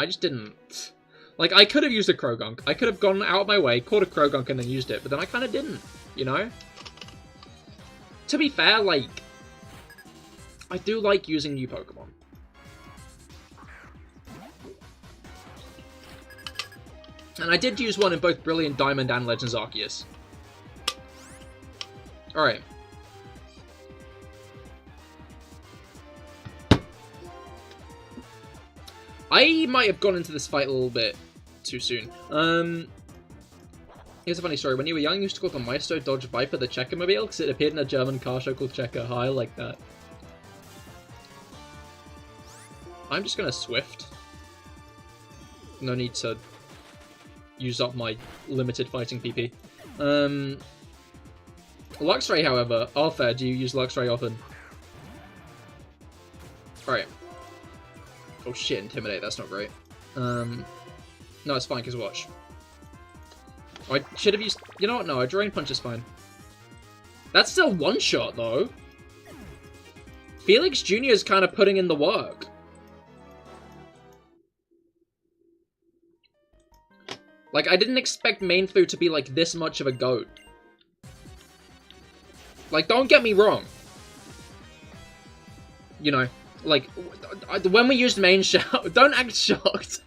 Like, I could have used a Krogunk. I could have gone out of my way, caught a Krogunk, and then used it, but then I kind of didn't, you know? To be fair, like, I do like using new Pokemon. And I did use one in both Brilliant Diamond and Legends Arceus. Alright. I might have gone into this fight a little bit too soon. Here's a funny story. When you were young, you used to call the Maestro Dodge Viper the Checkermobile because it appeared in a German car show called Checker. I like that. I'm just gonna Swift. No need to use up my limited fighting PP. Luxray, however. Oh, fair. Do you use Luxray often? Alright. Oh shit, Intimidate. That's not great. No, it's fine, because watch. I should have used... You know what? No, a Drain Punch is fine. That's still one shot, though. Felix Jr. is kind of putting in the work. Like, I didn't expect Mainfu to be, like, this much of a goat. Like, don't get me wrong. You know, like, when we used Main Shout, don't act shocked.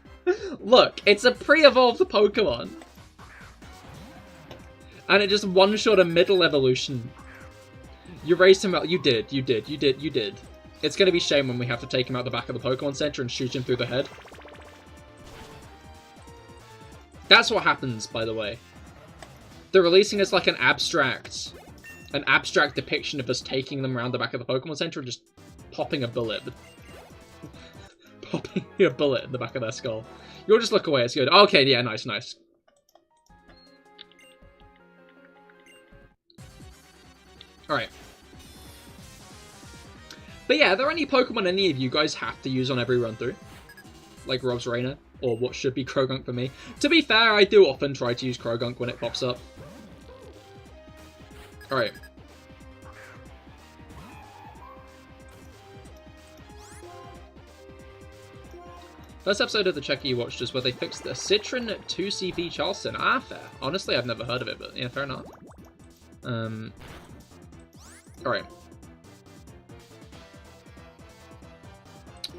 Look, it's a pre-evolved Pokemon. And it just one-shot a middle evolution. You raised him out. You did. It's gonna be shame when we have to take him out the back of the Pokemon Center and shoot him through the head. That's what happens, by the way. They're releasing us like an abstract depiction of us taking them around the back of the Pokemon Center and just popping a bullet. Popping a bullet in the back of their skull. You'll just look away, it's good. Okay, yeah, nice. Alright. But yeah, are there any Pokemon any of you guys have to use on every run-through? Like Rob's Rainer, or what should be Krogunk for me. To be fair, I do often try to use Krogunk when it pops up. Alright. First episode of the Checker you watched is where they fixed the Citron 2CP Charleston. Ah, fair. Honestly, I've never heard of it, but yeah, fair enough. Alright.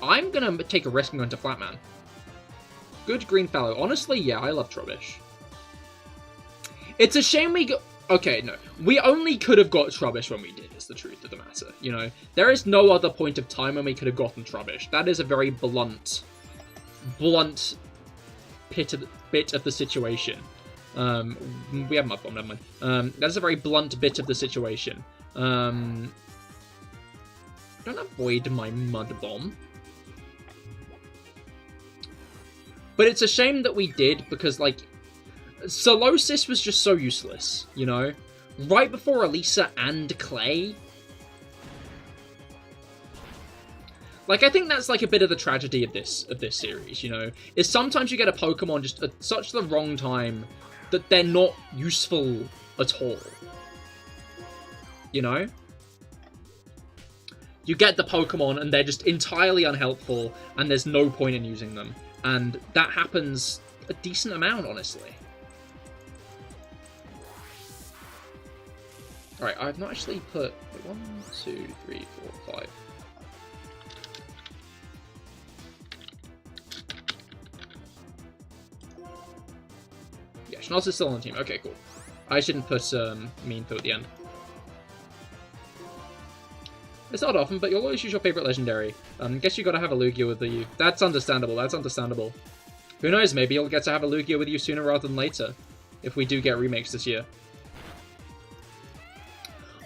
I'm gonna take a risk and go into Flatman. Good green fellow. Honestly, yeah, I love Trubbish. It's a shame we got... Okay, no. We only could have got Trubbish when we did, is the truth of the matter. You know, there is no other point of time when we could have gotten Trubbish. That is a very blunt bit of the situation. We have Mud Bomb, never mind. That is a very blunt bit of the situation. Don't avoid my Mud Bomb. But it's a shame that we did, because, like, Solosis was just so useless, you know? Right before Elisa and Clay. Like, I think that's, like, a bit of the tragedy of this series, you know? Is sometimes you get a Pokemon just at such the wrong time that they're not useful at all. You know? You get the Pokemon and they're just entirely unhelpful and there's no point in using them. And that happens a decent amount, honestly. Alright, I've not actually put 1, 2, 3, 4, 5. Yeah, Schnoz is still on the team. Okay, cool. I shouldn't put Meanfu at the end. It's not often, but you'll always use your favorite legendary. Guess you gotta have a Lugia with you. That's understandable, that's understandable. Who knows, maybe you'll get to have a Lugia with you sooner rather than later. If we do get remakes this year.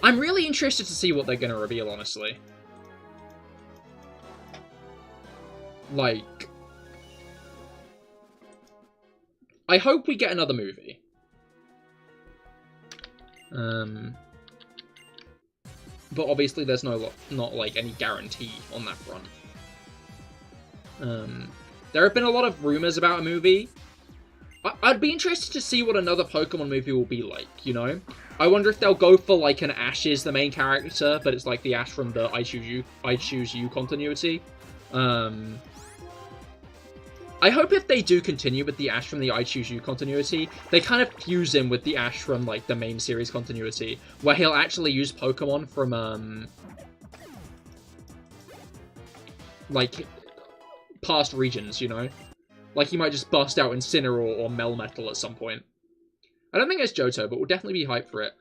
I'm really interested to see what they're gonna reveal, honestly. Like... I hope we get another movie. But obviously there's not like any guarantee on that front. There have been a lot of rumors about a movie. I'd be interested to see what another Pokemon movie will be like, you know? I wonder if they'll go for like an Ash is the main character, but it's like the Ash from the I Choose You continuity. I hope if they do continue with the Ash from the I Choose You continuity, they kind of fuse him with the Ash from, like, the main series continuity, where he'll actually use Pokemon from, like, past regions, you know? Like, he might just bust out Incineroar or Melmetal at some point. I don't think it's Johto, but we'll definitely be hyped for it.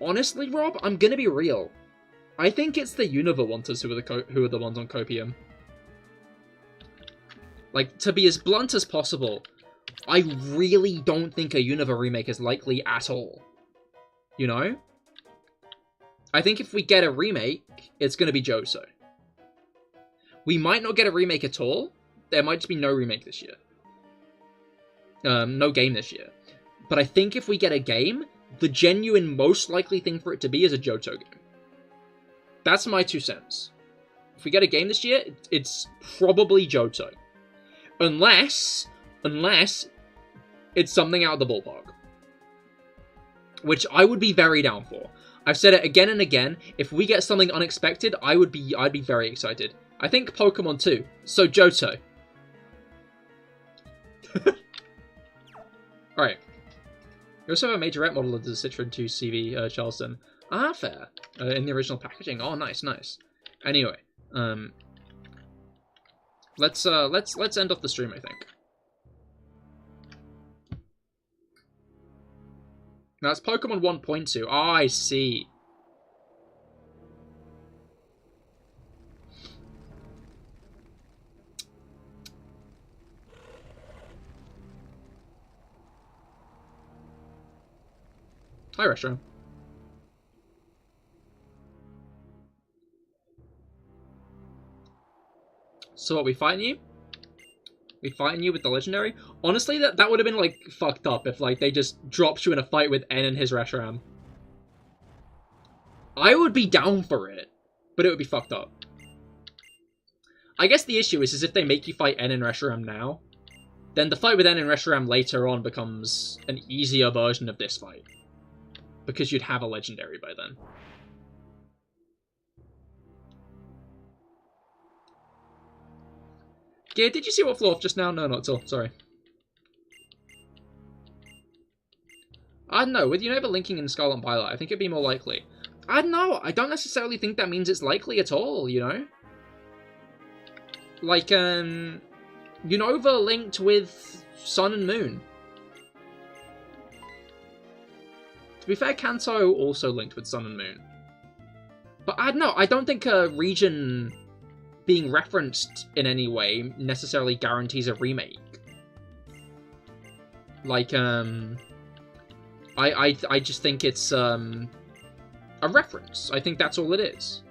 Honestly, Rob, I'm gonna be real. I think it's the Univerwanters who are the ones on Copium. Like, to be as blunt as possible, I really don't think a Unova remake is likely at all. You know? I think if we get a remake, it's going to be Johto. We might not get a remake at all. There might just be no remake this year. No game this year. But I think if we get a game, the genuine most likely thing for it to be is a Johto game. That's my 2 cents. If we get a game this year, it's probably Johto. Unless it's something out of the ballpark. Which I would be very down for. I've said it again and again. If we get something unexpected, I'd be very excited. I think Pokemon too. So Johto. Alright. We also have a majorette model of the Citron 2 CV Charleston. Ah, fair. In the original packaging. Oh, nice, nice. Anyway, let's end off the stream, I think. Now it's Pokemon 1.2. Oh, I see. Hi, Restaurant. So what, we fighting you? We fighting you with the legendary? Honestly, that would have been, like, fucked up if, like, they just dropped you in a fight with N and his Reshiram. I would be down for it, but it would be fucked up. I guess the issue is if they make you fight N and Reshiram now, then the fight with N and Reshiram later on becomes an easier version of this fight. Because you'd have a legendary by then. Yeah, did you see what flew off just now? No, not at all. Sorry. I don't know. With Unova linking in Scarlet and Violet, I think it'd be more likely. I don't know. I don't necessarily think that means it's likely at all, you know? Like, Unova linked with Sun and Moon. To be fair, Kanto also linked with Sun and Moon. But I don't know. I don't think a region being referenced in any way necessarily guarantees a remake. Like, I just think it's, a reference. I think that's all it is.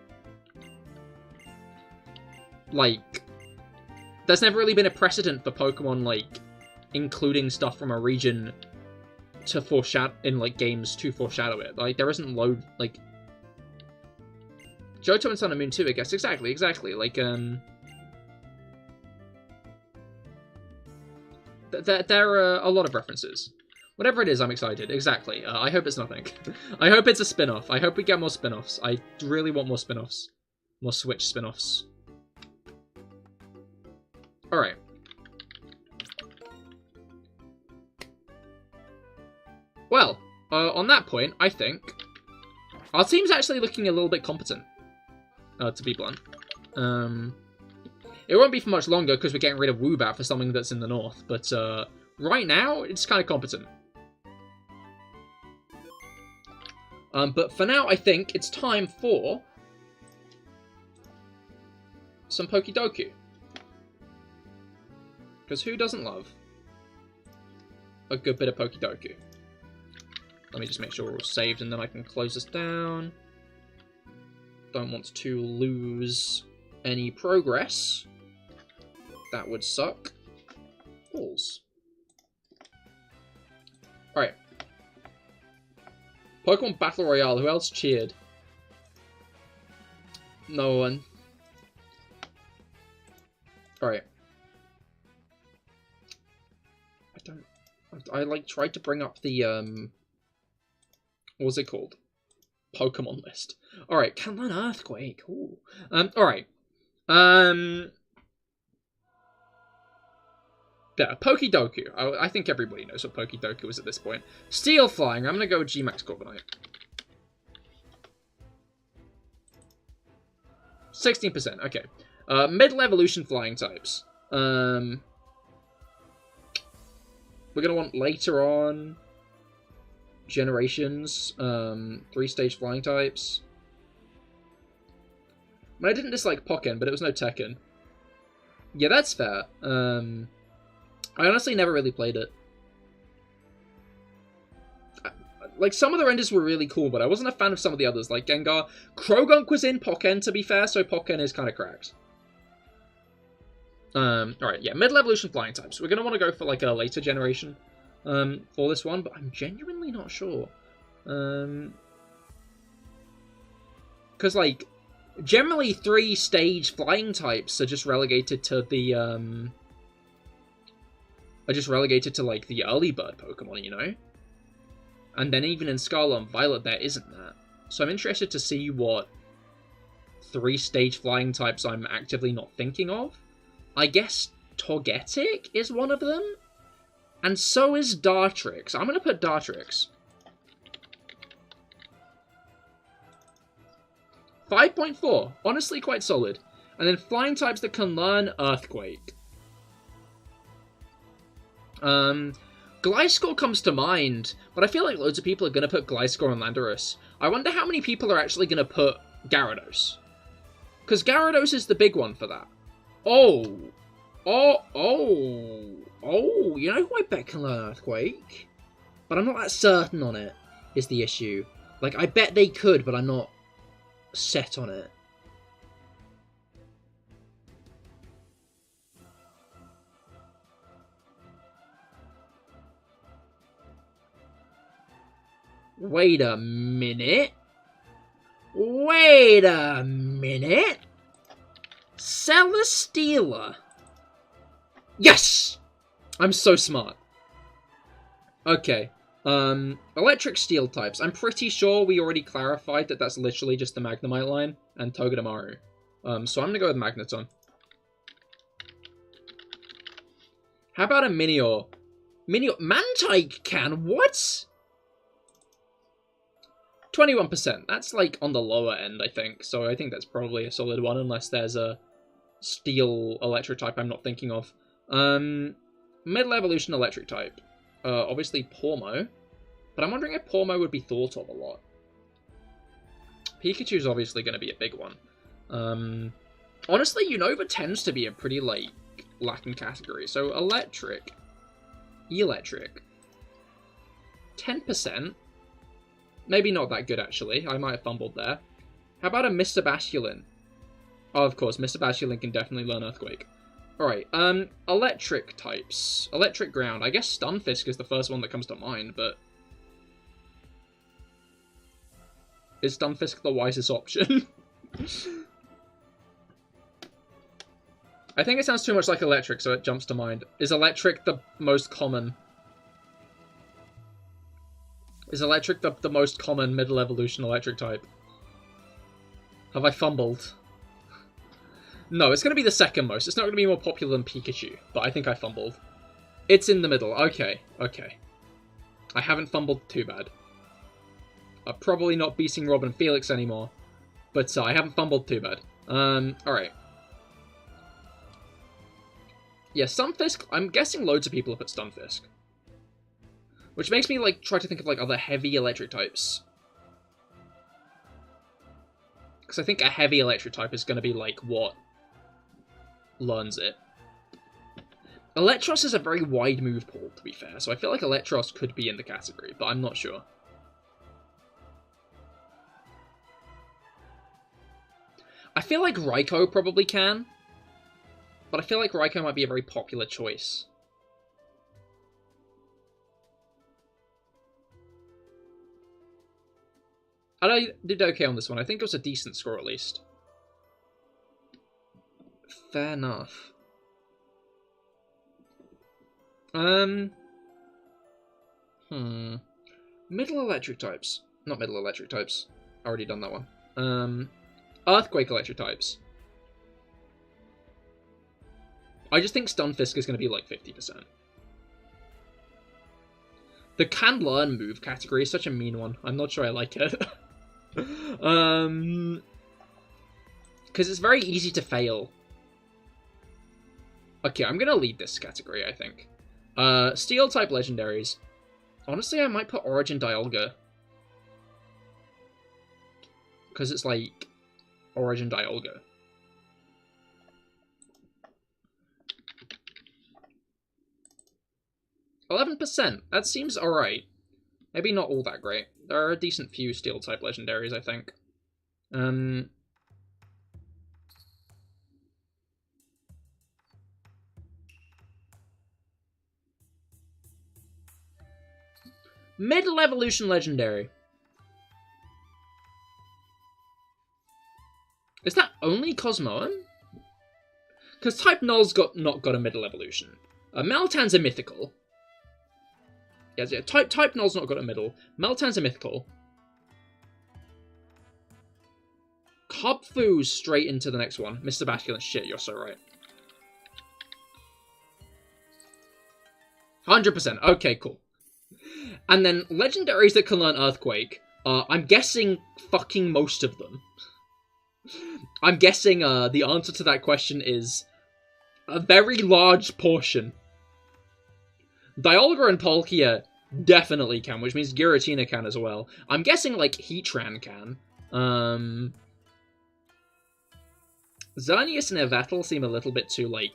Like, there's never really been a precedent for Pokemon, like, including stuff from a region to foreshadow, in, like, games to foreshadow it. Like, there isn't like, Johto and Sun and Moon too, I guess. Exactly. Like, there are a lot of references. Whatever it is, I'm excited. Exactly. I hope it's nothing. I hope it's a spin-off. I hope we get more spin-offs. I really want more spin-offs. More Switch spin-offs. Alright. Well, on that point, I think our team's actually looking a little bit competent. To be blunt. It won't be for much longer because we're getting rid of Woobat for something that's in the north, but right now, it's kind of competent. But for now, I think it's time for some Pokédoku. Because who doesn't love a good bit of Pokédoku? Let me just make sure we're all saved and then I can close this down. Don't want to lose any progress. That would suck. Balls. Alright. Pokemon Battle Royale. Who else cheered? No one. Alright. I like tried to bring up the what was it called? Pokemon list. Alright, can learn Earthquake. Ooh. Alright. Yeah, Pokédoku. I think everybody knows what Pokédoku is at this point. Steel Flying. I'm gonna go with G-Max Corviknight. 16%, okay. Middle Evolution Flying types. We're gonna want later on generations, 3-stage flying types. I mean, I didn't dislike Pokken, but it was no Tekken. Yeah, that's fair. I honestly never really played it. Like, some of the renders were really cool, but I wasn't a fan of some of the others, like Gengar. Krogunk was in Pokken, to be fair, so Pokken is kind of cracked. Alright, yeah, Middle Evolution flying types. We're going to want to go for, like, a later generation for this one, but I'm genuinely not sure. Because, like, generally 3-stage flying types are just relegated to the, like, the early bird Pokemon, you know? And then even in Scarlet and Violet, there isn't that. So I'm interested to see what 3-stage flying types I'm actively not thinking of. I guess Togetic is one of them. And so is Dartrix. I'm going to put Dartrix. 5.4. Honestly, quite solid. And then flying types that can learn Earthquake. Gliscor comes to mind, but I feel like loads of people are going to put Gliscor on Landorus. I wonder how many people are actually going to put Gyarados. Because Gyarados is the big one for that. Oh, you know who I bet can learn Earthquake? But I'm not that certain on it, is the issue. Like, I bet they could, but I'm not set on it. Wait a minute. Wait a minute. Celesteela. Yes! I'm so smart. Okay. Electric Steel types. I'm pretty sure we already clarified that that's literally just the Magnemite line and Togedemaru. So I'm gonna go with Magneton. How about a Minior? Mantike can? What? 21%. That's, like, on the lower end, I think. So I think that's probably a solid one, unless there's a Steel Electric type I'm not thinking of. Middle Evolution Electric type. Obviously Pormo. But I'm wondering if Pormo would be thought of a lot. Pikachu's obviously going to be a big one. Honestly, Unova tends to be a pretty, like, lacking category. So Electric. 10%. Maybe not that good, actually. I might have fumbled there. How about a Mr. Basculin? Oh, of course, Mr. Basculin can definitely learn Earthquake. Alright, electric types. Electric ground. I guess Stunfisk is the first one that comes to mind, but... Is Stunfisk the wisest option? I think it sounds too much like electric, so it jumps to mind. Is electric the most common? Is electric the most common middle evolution electric type? Have I fumbled? No, it's going to be the second most. It's not going to be more popular than Pikachu, but I think I fumbled. It's in the middle. Okay, okay. I haven't fumbled too bad. I'm probably not beating Rob and Felix anymore, but I haven't fumbled too bad. Alright. Yeah, Stunfisk, I'm guessing loads of people have put Stunfisk. Which makes me, like, try to think of, like, other heavy electric types. Because I think a heavy electric type is going to be, like, what learns it. Electros is a very wide move pool, to be fair, so I feel like Electros could be in the category, but I'm not sure. I feel like Raikou probably can, but I feel like Raikou might be a very popular choice. I did okay on this one. I think it was a decent score, at least. Fair enough. Middle electric types. Not middle electric types. Already done that one. Earthquake electric types. I just think Stunfisk is going to be like 50%. The can learn move category is such a mean one. I'm not sure I like it. Because it's very easy to fail. Okay, I'm gonna lead this category, I think. Steel type legendaries. Honestly, I might put Origin Dialga. Because it's like Origin Dialga. %. That seems alright. Maybe not all that great. There are a decent few Steel-type legendaries, I think. Middle Evolution Legendary. Is that only Cosmoem? Because Type Null's not got a Middle Evolution. Meltan's a mythical. Yes, yeah, Type Null's not got a middle. Meltan's a mythical. Cobfu's straight into the next one. Mr. Basculin, shit, you're so right. 100%. Okay, cool. And then legendaries that can learn Earthquake. I'm guessing fucking most of them. I'm guessing the answer to that question is a very large portion. Dialga and Palkia definitely can, which means Giratina can as well. I'm guessing, like, Heatran can. Xerneas and Yveltal seem a little bit too, like...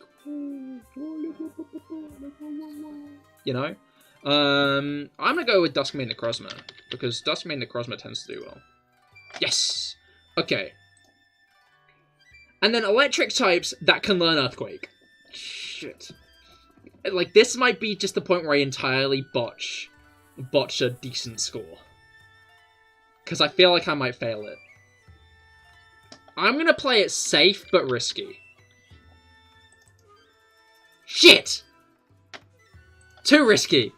You know? I'm gonna go with Duskmane Necrozma, because Duskmane Necrozma tends to do well. Yes! Okay. And then electric types that can learn Earthquake. Shit. Like, this might be just the point where I entirely botch a decent score. Because I feel like I might fail it. I'm gonna play it safe, but risky. Shit! Too risky.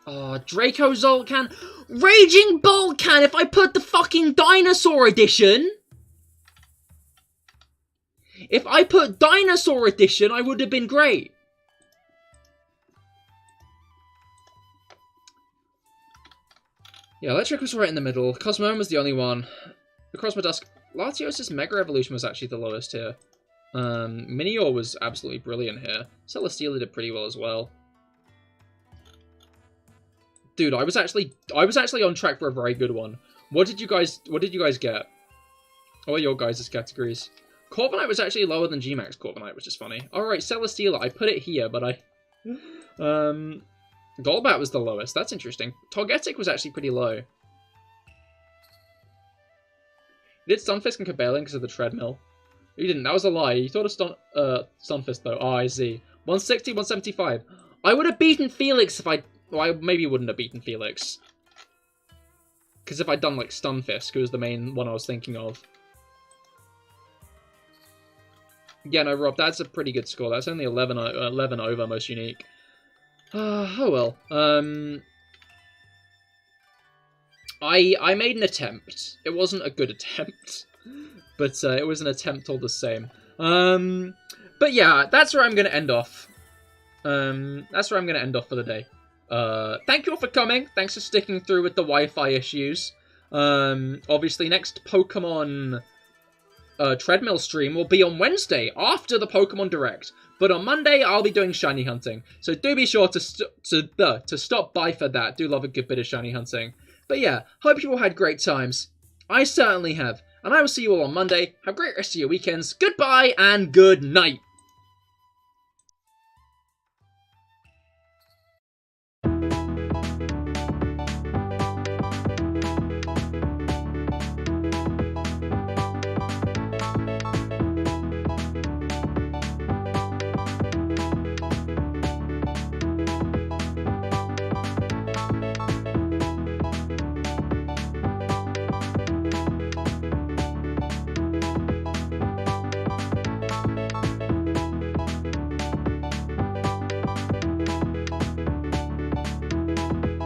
Oh, Draco Zolcan. Raging Bolcan if I put the fucking Dinosaur Edition! If I put Dinosaur Edition, I would have been great. Yeah, Electric was right in the middle. Cosmoem was the only one. The Cosmodusk. Latios' Mega Evolution was actually the lowest here. Minior was absolutely brilliant here. Celesteela did pretty well as well. Dude, I was actually on track for a very good one. What did you guys get? What are your guys' categories? Corviknight was actually lower than Gmax Corviknight, which is funny. Alright, Celesteela, I put it here, but I... Golbat was the lowest, that's interesting. Togetic was actually pretty low. You did Stunfisk and Cabelin because of the treadmill. You didn't, that was a lie. You thought of Stunfisk though. Oh, I see. 160, 175. I would have beaten Felix if I... Well, I maybe wouldn't have beaten Felix. Because if I'd done, like, Stunfisk, who was the main one I was thinking of. Yeah, no, Rob, that's a pretty good score. That's only 11 over most unique. Oh well. I made an attempt. It wasn't a good attempt. But it was an attempt all the same. But yeah, that's where I'm going to end off. That's where I'm going to end off for the day. Thank you all for coming. Thanks for sticking through with the Wi-Fi issues. Obviously, next Pokemon Treadmill stream will be on Wednesday after the Pokemon Direct. But on Monday, I'll be doing shiny hunting. So do be sure to stop by for that. Do love a good bit of shiny hunting. But yeah, hope you all had great times. I certainly have. And I will see you all on Monday. Have a great rest of your weekends. Goodbye and good night.